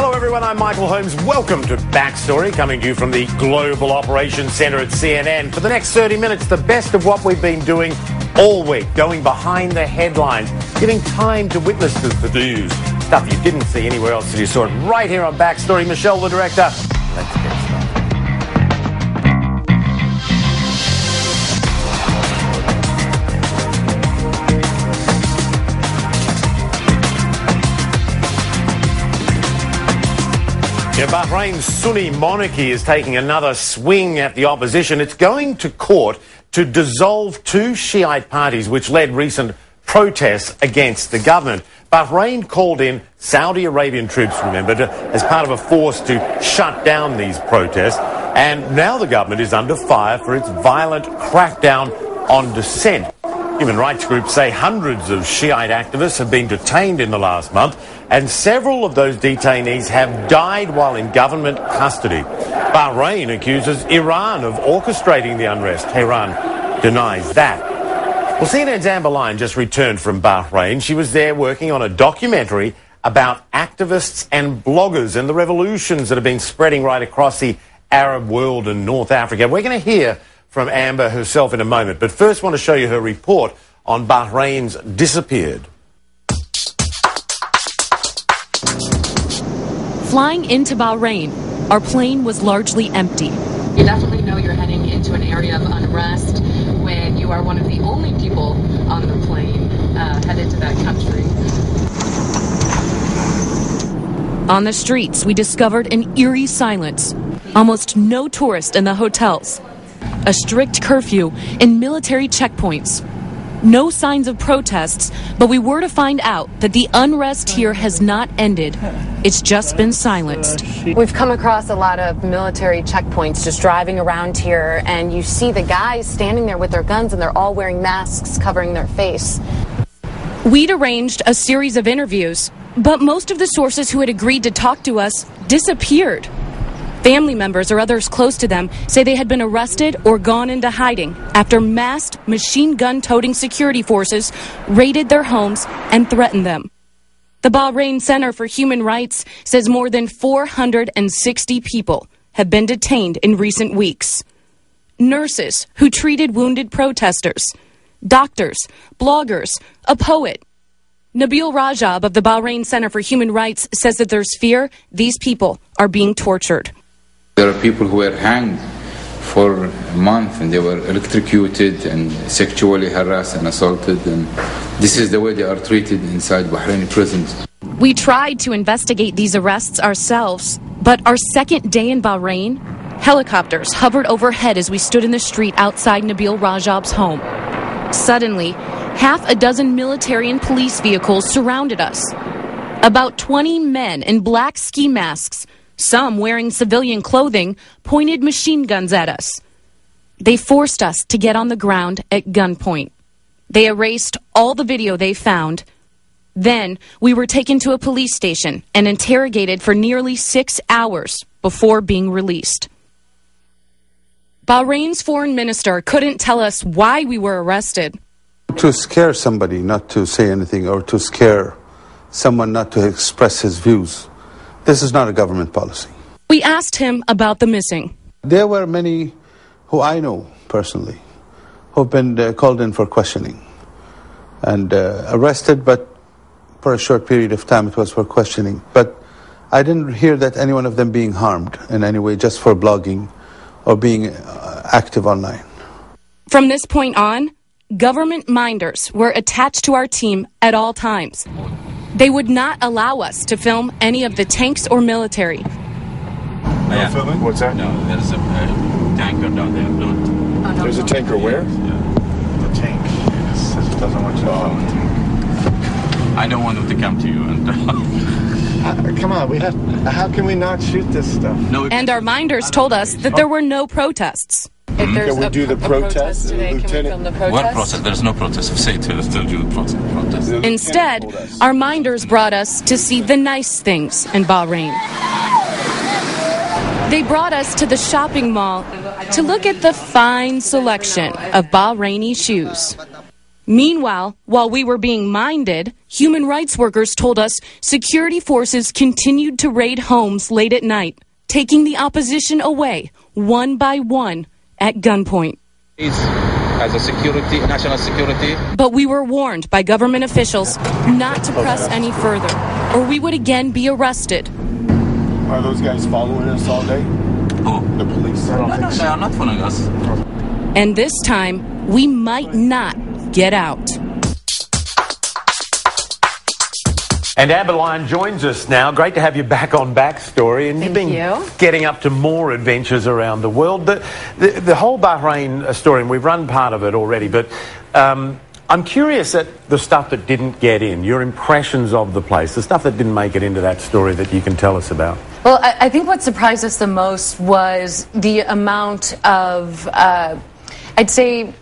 Hello everyone, I'm Michael Holmes. Welcome to Backstory, coming to you from the Global Operations Centre at CNN. For the next 30 minutes, the best of what we've been doing all week, going behind the headlines, giving time to witnesses to the news. Stuff you didn't see anywhere else, so you saw it right here on Backstory. Michelle, the director, let's get started. Bahrain's Sunni monarchy is taking another swing at the opposition. It's going to court to dissolve two Shiite parties which led recent protests against the government. Bahrain called in Saudi Arabian troops, remember, as part of a force to shut down these protests. And now the government is under fire for its violent crackdown on dissent. Human rights groups say hundreds of Shiite activists have been detained in the last month, and several of those detainees have died while in government custody. Bahrain accuses Iran of orchestrating the unrest. Tehran denies that. Well, CNN's Amber Lyon just returned from Bahrain. She was there working on a documentary about activists and bloggers and the revolutions that have been spreading right across the Arab world and North Africa. We're going to hear from Amber herself in a moment, but first want to show you her report on Bahrain's Disappeared. Flying into Bahrain, our plane was largely empty. You definitely know you're heading into an area of unrest when you are one of the only people on the plane headed to that country. On the streets, we discovered an eerie silence. Almost no tourists in the hotels. A strict curfew and military checkpoints. No signs of protests, but we were to find out that the unrest here has not ended. It's just been silenced. We've come across a lot of military checkpoints just driving around here, and you see the guys standing there with their guns, and they're all wearing masks covering their face. We'd arranged a series of interviews, but most of the sources who had agreed to talk to us disappeared. Family members or others close to them say they had been arrested or gone into hiding after masked machine gun-toting security forces raided their homes and threatened them. The Bahrain Center for Human Rights says more than 460 people have been detained in recent weeks. Nurses who treated wounded protesters, doctors, bloggers, a poet. Nabil Rajab of the Bahrain Center for Human Rights says that there's fear these people are being tortured. There are people who were hanged for a month and they were electrocuted and sexually harassed and assaulted, and this is the way they are treated inside Bahraini prisons. We tried to investigate these arrests ourselves, but our second day in Bahrain, helicopters hovered overhead as we stood in the street outside Nabil Rajab's home. Suddenly, half a dozen military and police vehicles surrounded us. About 20 men in black ski masks, some wearing civilian clothing, pointed machine guns at us. They forced us to get on the ground at gunpoint. They erased all the video they found. Then we were taken to a police station and interrogated for nearly 6 hours before being released. Bahrain's foreign minister couldn't tell us why we were arrested. To scare somebody not to say anything, or to scare someone not to express his views. This is not a government policy. We asked him about the missing. There were many who I know personally who've been called in for questioning and arrested, but for a short period of time it was for questioning. But I didn't hear that any one of them being harmed in any way just for blogging or being active online. From this point on, government minders were attached to our team at all times. They would not allow us to film any of the tanks or military. No filming? What's that? No, there's a tanker down there. Don't. There's a tanker where? Yeah. The tank. It doesn't want you to film. I don't want them to come to you and... Come on, how can we not shoot this stuff? No, and our minders told us that there were no protests. If there's Can we do the protest today, can we film the protest? What protest? There's no protest. Say to still do the protest. Instead, our minders brought us to see the nice things in Bahrain. They brought us to the shopping mall to look at the fine selection of Bahraini shoes. Meanwhile, while we were being minded, human rights workers told us security forces continued to raid homes late at night, taking the opposition away, one by one, at gunpoint. As a security, national security. But we were warned by government officials not to press any further, or we would again be arrested. Are those guys following us all day? Oh, The police? no, they are not following us. And this time, we might not get out. And Adeline joins us now. Great to have you back on Backstory. And you've been getting up to more adventures around the world. The whole Bahrain story, and we've run part of it already, but I'm curious at the stuff that didn't get in, your impressions of the place, the stuff that didn't make it into that story that you can tell us about. Well, I think what surprised us the most was the amount of, I'd say,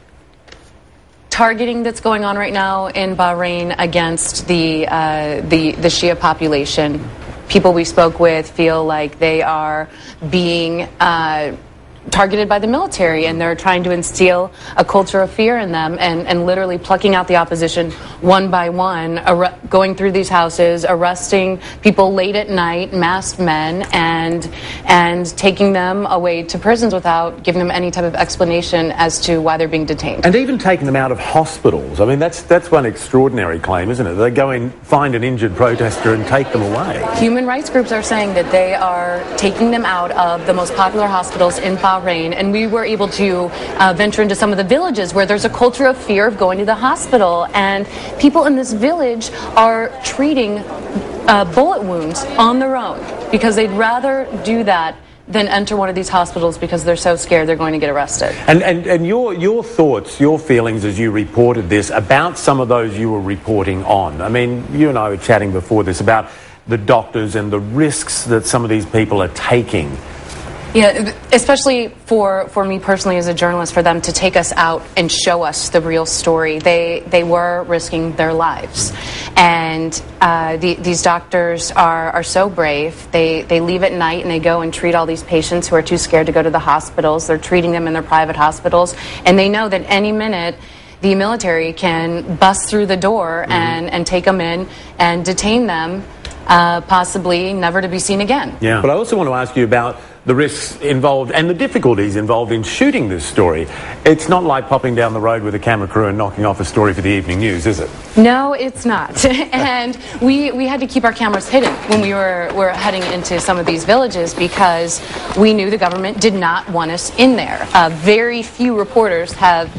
targeting that's going on right now in Bahrain against the Shia population. People we spoke with feel like they are being targeted by the military, and they're trying to instill a culture of fear in them, and literally plucking out the opposition one by one, going through these houses, arresting people late at night, masked men, and taking them away to prisons without giving them any type of explanation as to why they're being detained. And even taking them out of hospitals. I mean, that's one extraordinary claim, isn't it? They go and find an injured protester and take them away. Human rights groups are saying that they are taking them out of the most popular hospitals in Bahrain, and we were able to venture into some of the villages where there's a culture of fear of going to the hospital, and people in this village are treating bullet wounds on their own because they'd rather do that than enter one of these hospitals because they're so scared they're going to get arrested. And your thoughts, your feelings as you reported this about some of those you were reporting on. I mean, you and I were chatting before this about the doctors and the risks that some of these people are taking. Yeah, especially for me personally as a journalist, for them to take us out and show us the real story. They were risking their lives. And these doctors are so brave. They leave at night and they go and treat all these patients who are too scared to go to the hospitals. They're treating them in their private hospitals. And they know that any minute the military can bust through the door and take them in and detain them, possibly never to be seen again. Yeah. But I also want to ask you about the risks involved and the difficulties involved in shooting this story. It's not like popping down the road with a camera crew and knocking off a story for the evening news, is it? No, it's not. And we had to keep our cameras hidden when we were heading into some of these villages because we knew the government did not want us in there. Very few reporters have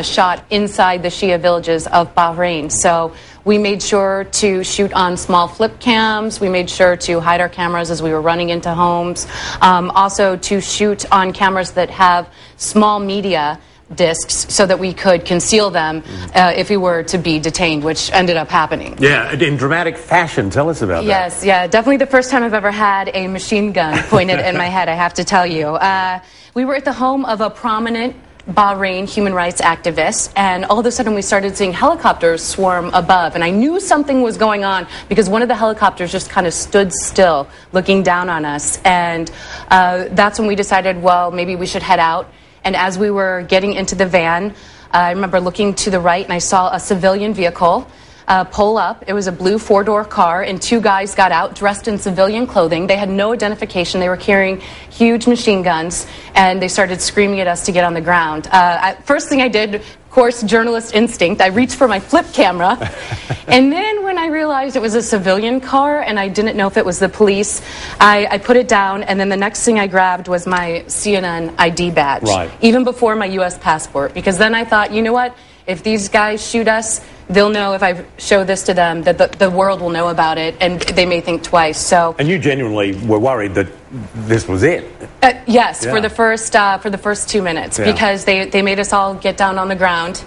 shot inside the Shia villages of Bahrain. So we made sure to shoot on small flip cams. We made sure to hide our cameras as we were running into homes. Also to shoot on cameras that have small media discs so that we could conceal them if we were to be detained, which ended up happening. Yeah, in dramatic fashion. Tell us about that. Yes, yeah, definitely the first time I've ever had a machine gun pointed in my head, I have to tell you. We were at the home of a prominent Bahrain human rights activists, and all of a sudden we started seeing helicopters swarm above, and I knew something was going on because one of the helicopters just kind of stood still looking down on us, and that's when we decided, well, maybe we should head out. And as we were getting into the van, I remember looking to the right and I saw a civilian vehicle pull up. It was a blue four-door car, and two guys got out dressed in civilian clothing. They had no identification. They were carrying huge machine guns, and they started screaming at us to get on the ground. First thing I did, of course, journalist instinct, I reached for my flip camera, and then when I realized it was a civilian car and I didn't know if it was the police, I put it down, and then the next thing I grabbed was my CNN ID badge, even before my U.S. passport, because then I thought, you know what, if these guys shoot us, they'll know if I show this to them that the world will know about it, and they may think twice. So. And you genuinely were worried that this was it. Yes, for the first 2 minutes, because they made us all get down on the ground,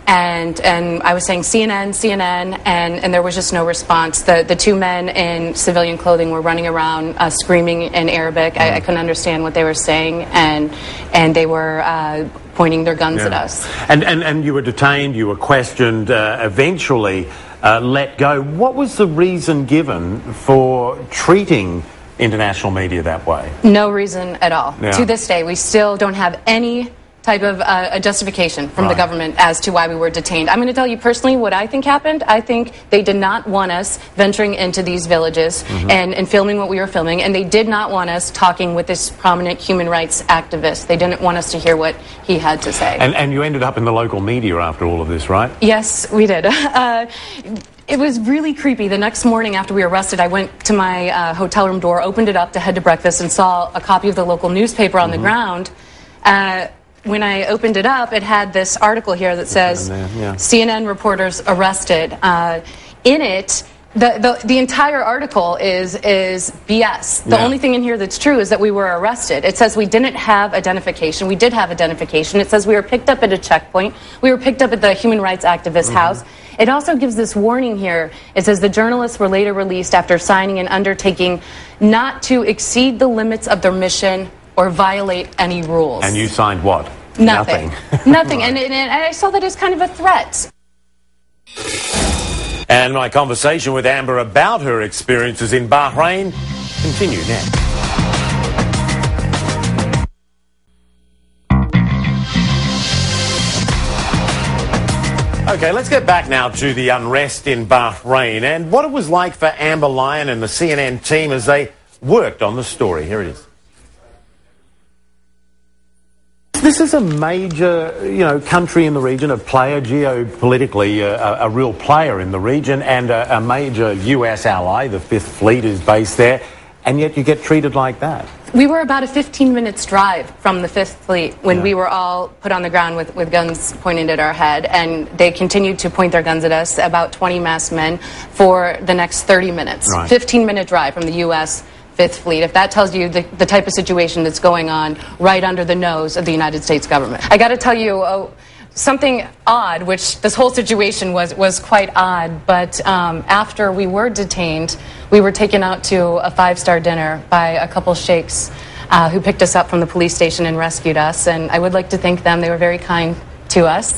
and I was saying CNN, CNN, and there was just no response. The two men in civilian clothing were running around screaming in Arabic. I couldn't understand what they were saying, and they were pointing their guns at us. And you were detained, you were questioned, eventually let go. What was the reason given for treating international media that way? No reason at all. To this day, we still don't have any type of a justification from the government as to why we were detained. I'm going to tell you personally what I think happened. I think they did not want us venturing into these villages and filming what we were filming, and they did not want us talking with this prominent human rights activist. They didn't want us to hear what he had to say. And you ended up in the local media after all of this, right? Yes, we did. It was really creepy. The next morning after we were arrested, I went to my hotel room door, opened it up to head to breakfast, and saw a copy of the local newspaper on the ground. When I opened it up, it had this article here that says, CNN reporters arrested. In it, the entire article is BS. The only thing in here that's true is that we were arrested. It says we didn't have identification. We did have identification. It says we were picked up at a checkpoint. We were picked up at the human rights activist house. It also gives this warning here. It says the journalists were later released after signing an undertaking not to exceed the limits of their mission or violate any rules. And you signed what? Nothing. Nothing. And I saw that as kind of a threat. And my conversation with Amber about her experiences in Bahrain continue next. Okay, let's get back now to the unrest in Bahrain and what it was like for Amber Lyon and the CNN team as they worked on the story. Here it is. This is a major, country in the region, a player geopolitically, a real player in the region, and a major US ally. The Fifth Fleet is based there, and yet you get treated like that. We were about a 15-minute drive from the Fifth Fleet when we were all put on the ground with guns pointed at our head, and they continued to point their guns at us, about 20 masked men, for the next 30 minutes. 15-minute drive from the U.S. Fifth Fleet. If that tells you the type of situation that's going on right under the nose of the United States government. I got to tell you something odd, which this whole situation was quite odd, but after we were detained, we were taken out to a five-star dinner by a couple sheikhs who picked us up from the police station and rescued us, and I would like to thank them. They were very kind to us.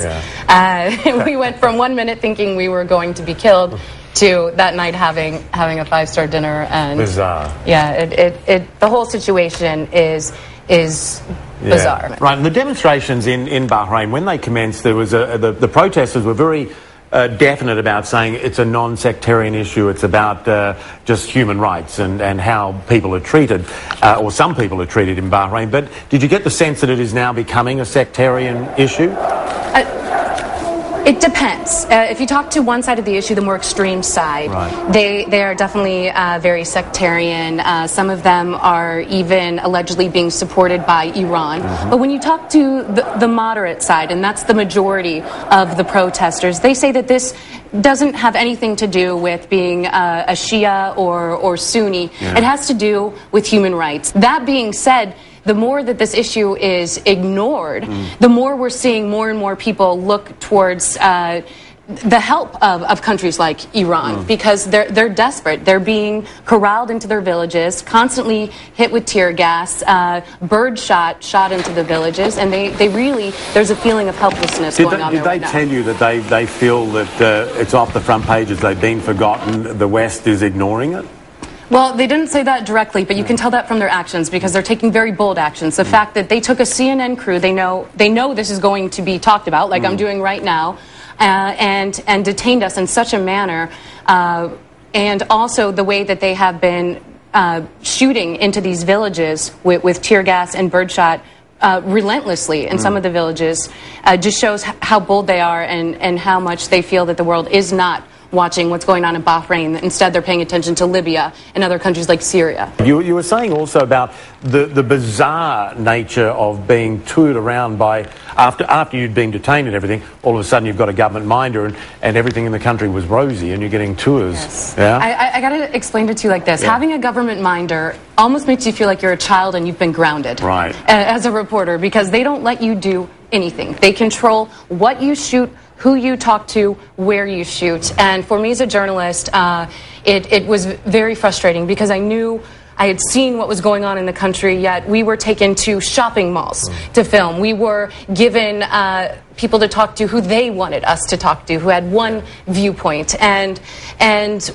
We went from 1 minute thinking we were going to be killed to that night having a five-star dinner, and bizarre. Yeah, the whole situation is bizarre. Right, and the demonstrations in Bahrain, when they commenced, there was the protesters were very definite about saying it's a non-sectarian issue. It's about just human rights and how people are treated, or some people are treated in Bahrain. But did you get the sense that it is now becoming a sectarian issue? It depends. If you talk to one side of the issue, the more extreme side, they are definitely very sectarian. Some of them are even allegedly being supported by Iran. But when you talk to the moderate side, and that's the majority of the protesters, they say that this doesn't have anything to do with being a Shia or Sunni. It has to do with human rights. That being said, the more that this issue is ignored, the more we're seeing more and more people look towards the help of countries like Iran, because they're desperate. They're being corralled into their villages, constantly hit with tear gas, bird shot into the villages, and they really, there's a feeling of helplessness going on there right now. Did they tell you that they feel that it's off the front pages, they've been forgotten, the West is ignoring it? Well, they didn't say that directly, but you can tell that from their actions, because they're taking very bold actions. The fact that they took a CNN crew, they know this is going to be talked about, like I'm doing right now, and detained us in such a manner, and also the way that they have been shooting into these villages with tear gas and birdshot relentlessly in some of the villages, just shows how bold they are and how much they feel that the world is not watching what's going on in Bahrain. Instead, they're paying attention to Libya and other countries like Syria. You were saying also about the bizarre nature of being toured around by, after you'd been detained and everything, all of a sudden you've got a government minder and everything in the country was rosy and you're getting tours. Yes. I got to explain it to you like this. Having a government minder almost makes you feel like you're a child and you've been grounded as a reporter, because they don't let you do anything. They control what you shoot, who you talk to, where you shoot. And for me as a journalist, it was very frustrating, because I knew I had seen what was going on in the country, yet we were taken to shopping malls to film. We were given people to talk to who they wanted us to talk to, who had one viewpoint. And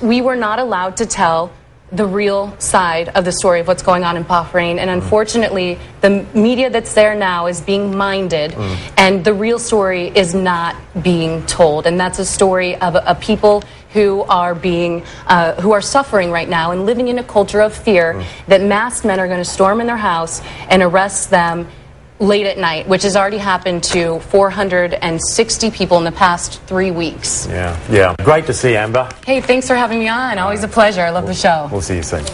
we were not allowed to tell the real side of the story of what's going on in Bahrain, and unfortunately the media that's there now is being minded, and the real story is not being told, and that's a story of a people who are suffering right now and living in a culture of fear that masked men are going to storm in their house and arrest them late at night, which has already happened to 460 people in the past 3 weeks. Yeah. Great to see you, Amber. Hey, thanks for having me on. Always a pleasure. I love the show. We'll see you soon.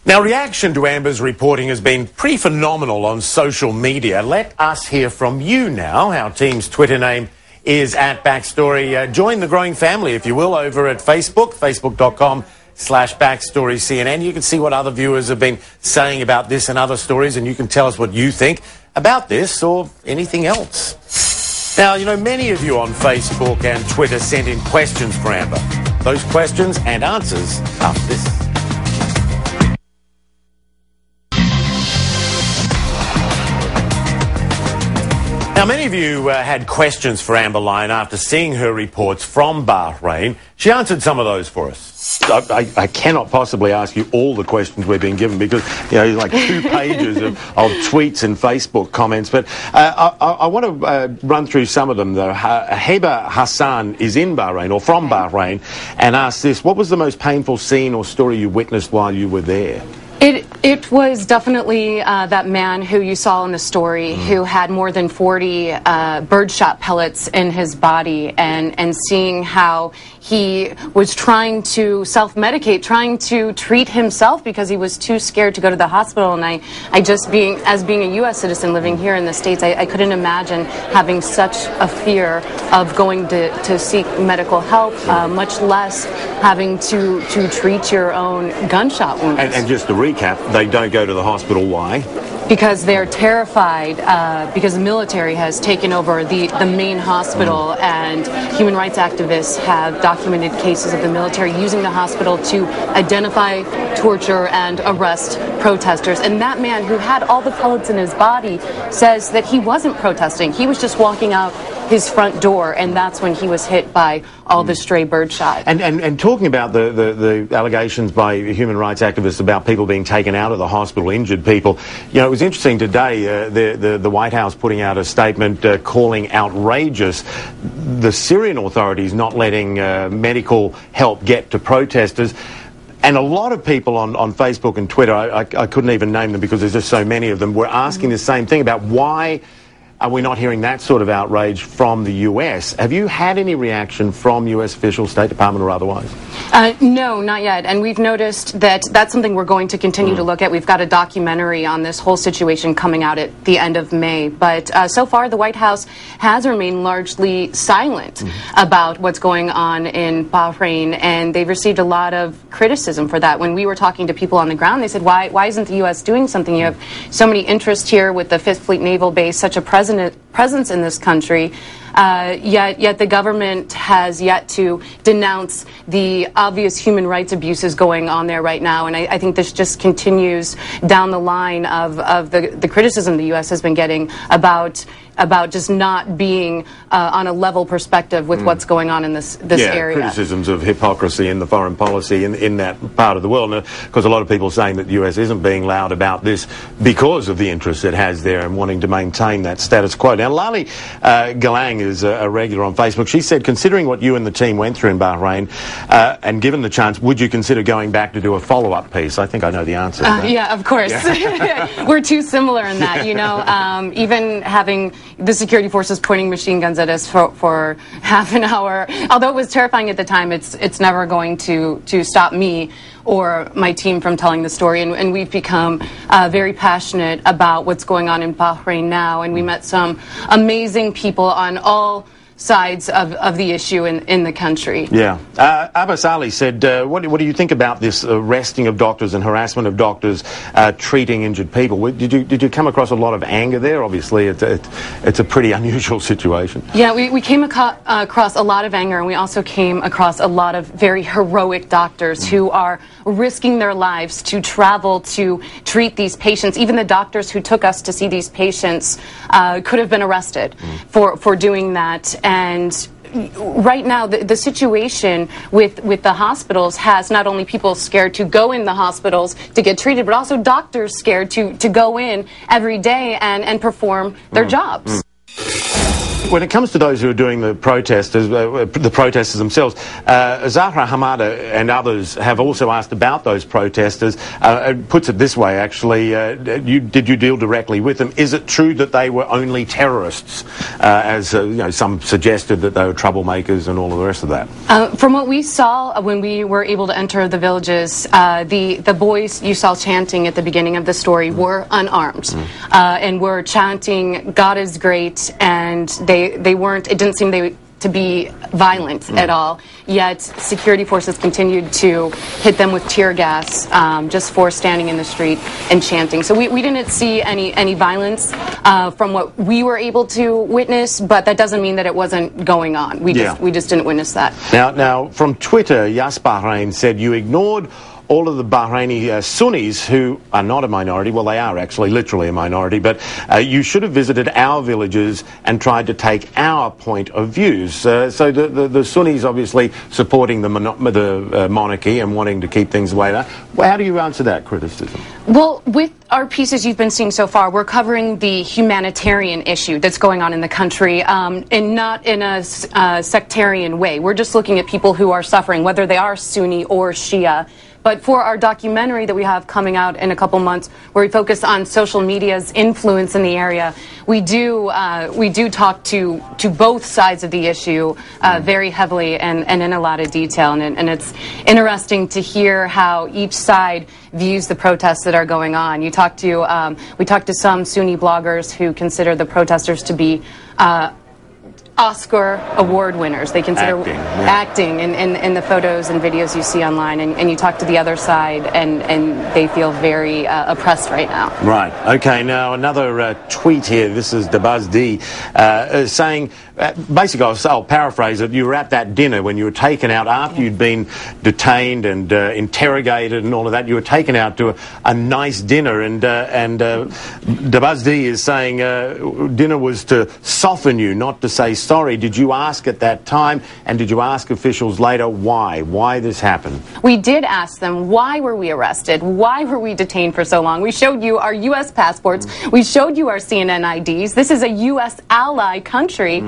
Now, reaction to Amber's reporting has been pretty phenomenal on social media. Let us hear from you now. Our team's Twitter name is @Backstory. Join the growing family, if you will, over at Facebook, facebook.com/BackstoryCNN. You can see what other viewers have been saying about this and other stories, and you can tell us what you think about this or anything else. Now, you know, many of you on Facebook and Twitter sent in questions for Amber. Those questions and answers after this. Now, many of you had questions for Amber Lyon after seeing her reports from Bahrain. She answered some of those for us. I cannot possibly ask you all the questions we've been given because, you know, like 2 pages of tweets and Facebook comments. But I want to run through some of them, though. Heba Hassan is in Bahrain, or from Bahrain, and asked this: what was the most painful scene or story you witnessed while you were there? It was definitely that man who you saw in the story who had more than 40 birdshot pellets in his body, and seeing how he was trying to self-medicate, trying to treat himself because he was too scared to go to the hospital. And I just being a U.S. citizen living here in the States, I couldn't imagine having such a fear of going to seek medical help, much less having to treat your own gunshot wounds. And just to recap, they don't go to the hospital. Why? Because they're terrified, because the military has taken over the main hospital, and human rights activists have documented cases of the military using the hospital to identify, torture, and arrest protesters. And that man who had all the pellets in his body says that he wasn't protesting. He was just walking out his front door, and that's when he was hit by all the stray birdshot. And talking about the allegations by human rights activists about people being taken out of the hospital, injured people, you know, it was interesting today, the White House putting out a statement calling outrageous the Syrian authorities not letting medical help get to protesters. And a lot of people on Facebook and Twitter, I couldn't even name them because there's just so many of them, were asking the same thing about why are we not hearing that sort of outrage from the US? Have you had any reaction from US officials, State Department or otherwise? No, not yet. And we've noticed that that's something we're going to continue to look at. We've got a documentary on this whole situation coming out at the end of May. But so far, the White House has remained largely silent about what's going on in Bahrain, and they've received a lot of criticism for that. When we were talking to people on the ground, they said, why isn't the U.S. doing something? You have so many interests here with the 5th Fleet Naval Base, such a presence in this country, yet the government has yet to denounce the obvious human rights abuses going on there right now. And I think this just continues down the line of the criticism the U.S. has been getting about just not being on a level perspective with what's going on in this area. Criticisms of hypocrisy in the foreign policy in that part of the world. Because a lot of people are saying that the US isn't being loud about this because of the interest it has there and wanting to maintain that status quo. Now, Lali Galang is a regular on Facebook. She said, considering what you and the team went through in Bahrain, and given the chance, would you consider going back to do a follow-up piece? I think I know the answer to that. Yeah, of course. Yeah. We're too similar in that, you know. Even having the security forces pointing machine guns at us for half an hour, although it was terrifying at the time, it's never going to stop me or my team from telling the story. And we've become very passionate about what's going on in Bahrain now, and we met some amazing people on all sides of the issue in the country. Yeah. Abbas Ali said, what do you think about this arresting of doctors and harassment of doctors treating injured people? Did you come across a lot of anger there? Obviously, it's a pretty unusual situation. Yeah, we came across a lot of anger, and we also came across a lot of very heroic doctors who are risking their lives to travel to treat these patients. Even the doctors who took us to see these patients could have been arrested for doing that. And right now, the situation with the hospitals has not only people scared to go in the hospitals to get treated, but also doctors scared to go in every day and perform their jobs. When it comes to those who are doing the protesters themselves, Zahra Hamada and others have also asked about those protesters. Puts it this way, actually, did you deal directly with them? Is it true that they were only terrorists, as you know, some suggested that they were troublemakers and all of the rest of that? From what we saw when we were able to enter the villages, the boys you saw chanting at the beginning of the story were unarmed and were chanting, "God is great," and they weren't, it didn't seem to be violent at all, yet security forces continued to hit them with tear gas just for standing in the street and chanting. So we didn't see any violence from what we were able to witness, but that doesn't mean that it wasn't going on. We just didn't witness that. Now from Twitter, Yas Bahrain said you ignored all of the Bahraini Sunnis who are not a minority. Well, they are actually literally a minority, but you should have visited our villages and tried to take our point of views. So the Sunnis obviously supporting the monarchy and wanting to keep things the way they are. Well, how do you answer that criticism? Well, with our pieces you've been seeing so far, we're covering the humanitarian issue that's going on in the country, and not in a sectarian way. We're just looking at people who are suffering, whether they are Sunni or Shia. But for our documentary that we have coming out in a couple months, where we focus on social media's influence in the area, we do talk to both sides of the issue very heavily and in a lot of detail. And it's interesting to hear how each side views the protests that are going on. We talked to some Sunni bloggers who consider the protesters to be Oscar award winners. They consider acting in the photos and videos you see online, and you talk to the other side and they feel very oppressed right now. Right. Okay, now another tweet here. This is Dabazdi saying, basically I'll paraphrase it, you were at that dinner when you were taken out after you'd been detained and interrogated and all of that. You were taken out to a nice dinner, and Dabazdi is saying dinner was to soften you, not to say sorry. Did you ask at that time, and did you ask officials later why this happened? We did ask them, why were we arrested? Why were we detained for so long? We showed you our U.S. passports. We showed you our CNN IDs. This is a U.S. ally country,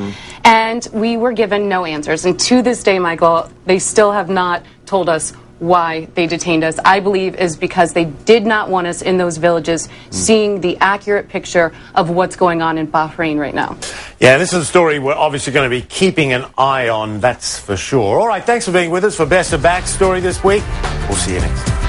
and we were given no answers. And to this day, Michael, they still have not told us why they detained us. I believe is because they did not want us in those villages seeing the accurate picture of what's going on in Bahrain right now. Yeah, this is a story we're obviously going to be keeping an eye on, that's for sure. All right, thanks for being with us for Best of Backstory this week. We'll see you next time.